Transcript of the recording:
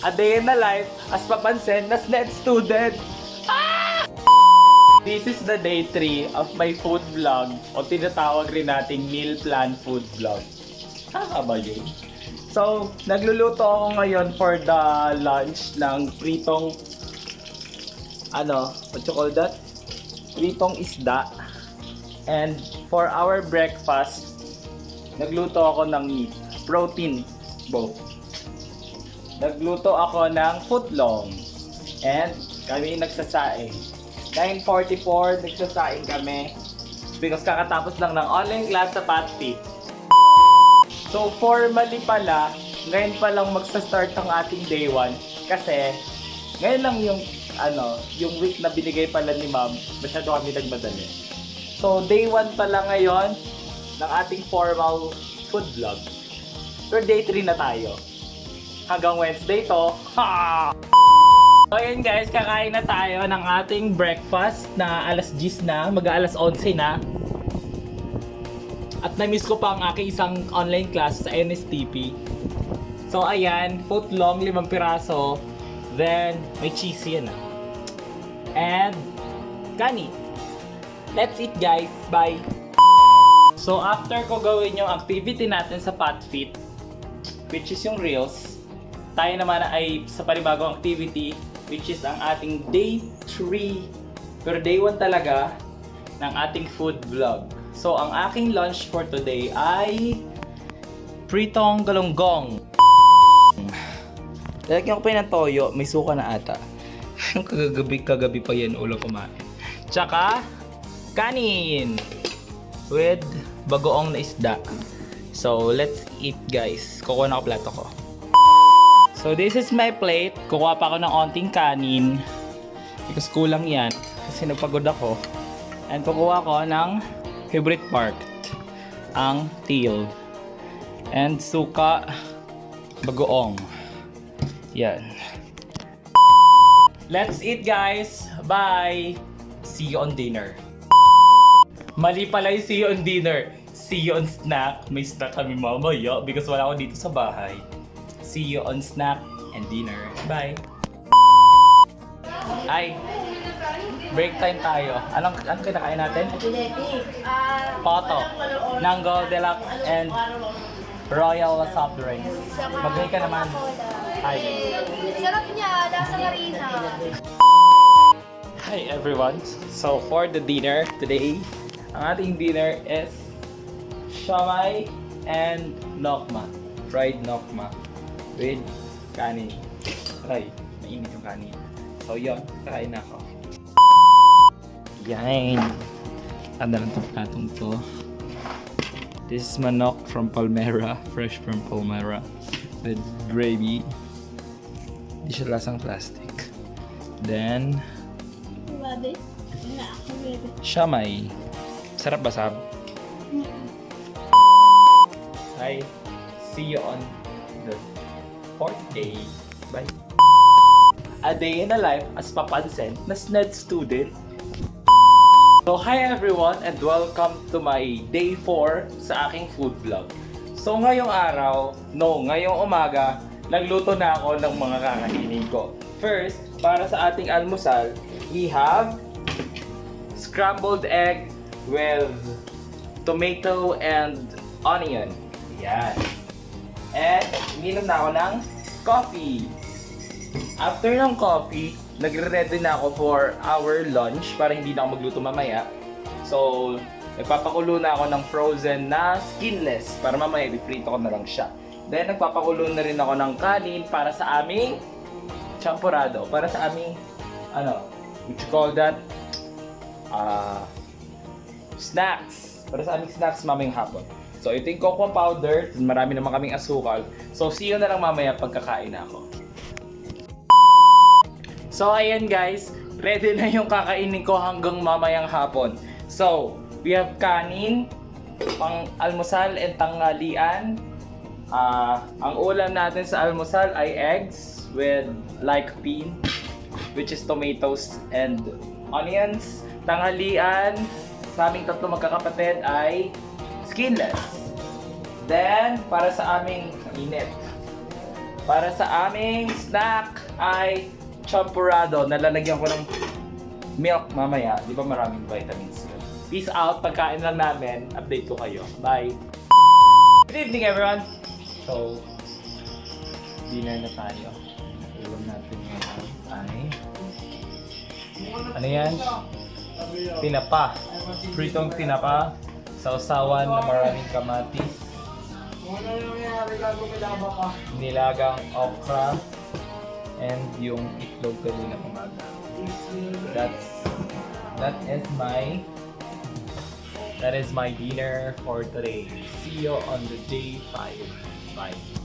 A day in the life as papansin na SNED student. This is the day 3 of my food vlog o tinatawag rin nating meal plan food vlog. Ba yun? So, nagluluto ako ngayon for the lunch ng pritong what you call that? Pritong isda. And for our breakfast, nagluto ako ng meat. Protein, both. Nagluto ako ng footlong. And kami nagsasaing. 9:44, nagsasaing kami. Because kakatapos lang ng online class sa Patfit. So formally pala, ngayon pa lang magsa-start ang ating day 1. Kasi, ngayon lang yung week na binigay pala ni ma'am, masyado kami nagmadali. So day 1 pala ngayon ng ating formal food vlog. Pero day 3 na tayo. Hanggang Wednesday to. Ha! So yun guys, kakain na tayo ng ating breakfast na alas 10 na, mag-aalas 11 na. At na-miss ko pa ang aking isang online class sa NSTP. So ayan, footlong, 5 piraso. Then, may cheese yan and kanin. Let's eat guys, bye! So after ko gawin yung activity natin sa Patfit, which is yung Reels, tayo naman ay sa panibagong activity, which is ang ating day 3, pero day 1 talaga, ng ating food vlog. So ang aking lunch for today ay pritong galunggong. Lalagyan ko pa yun ng toyo, may suka na ata. kagabi pa yan ulo kumain. Tsaka kanin with bagoong na isda. So let's eat guys. Kukuha na ako plato ko. So this is my plate. Kukuha pa ako ng onting kanin because kulang yan kasi nagpagod ako. And kukuha ko ng favorite part, ang teal and suka bagoong. Yan. Let's eat guys. Bye. See you on dinner. Mali pala yung see you on dinner. See you on snack. May snack kami mamaya because wala ako dito sa bahay. See you on snack and dinner. Bye. Ay, break time tayo. Anong kinakain natin? Poto, Nango Deluxe and Royal soft drinks. Mag-hi ka naman. Hi. Sarap niya, lasa harina. Hi everyone. So for the dinner today, ang ating dinner is siomai and nokma. Fried nokma with kanin. Ay, mainit yung kanin. So yun, kakain na ako. Yan. Tanda lang itong platong to. This is manok from Palmera, fresh from Palmera with gravy. Hindi siya lasang plastic. Then, siomai. Sarap ba, Sab? Hi. See you on the 4th day. Bye. A day in a life as papansin na SNED student. So hi everyone and welcome to my day 4 sa aking food vlog. So ngayong ngayong umaga, nagluto na ako ng mga kakainin ko. First, para sa ating almusal, we have scrambled egg with tomato and onion. Yan. And ininom na ako ng coffee. After ng coffee, nagre-ready na ako for our lunch para hindi na ako magluto mamaya. So, nagpapakulo na ako ng frozen na skinless para mamaya ipiprito ko na lang siya. Then, nagpapakulo na rin ako ng kanin para sa aming champurrado. Para sa aming, what you call that? Snacks. Para sa aming snacks mamayang hapon. So, ito yung cocoa powder. Marami naman kaming asukal. So, see you na lang mamaya pagkakain na ako. So, ayan guys. Ready na yung kakainin ko hanggang mamayang hapon. So, we have kanin, pang almusal and tanghalian. Ang ulam natin sa almusal ay eggs with lycopene, which is tomatoes and onions. Tanghalian, sa aming tatlo magkakapatid ay skinless. Then, para sa aming init. Para sa aming snack ay champurrado. Nalalagyan ko ng milk mamaya. Di ba maraming vitamins yun? Peace out. Pagkain lang namin. Update ko kayo. Bye. Good evening everyone. So, dinner na tayo. Ulam natin ngayon ay... Ano yan? Tinapa. Pritong tinapa. Sausawan na maraming kamatis. Nilagang okra. And yung itlog kanina umaga. That is my dinner for today. See you on the day 5. Bye.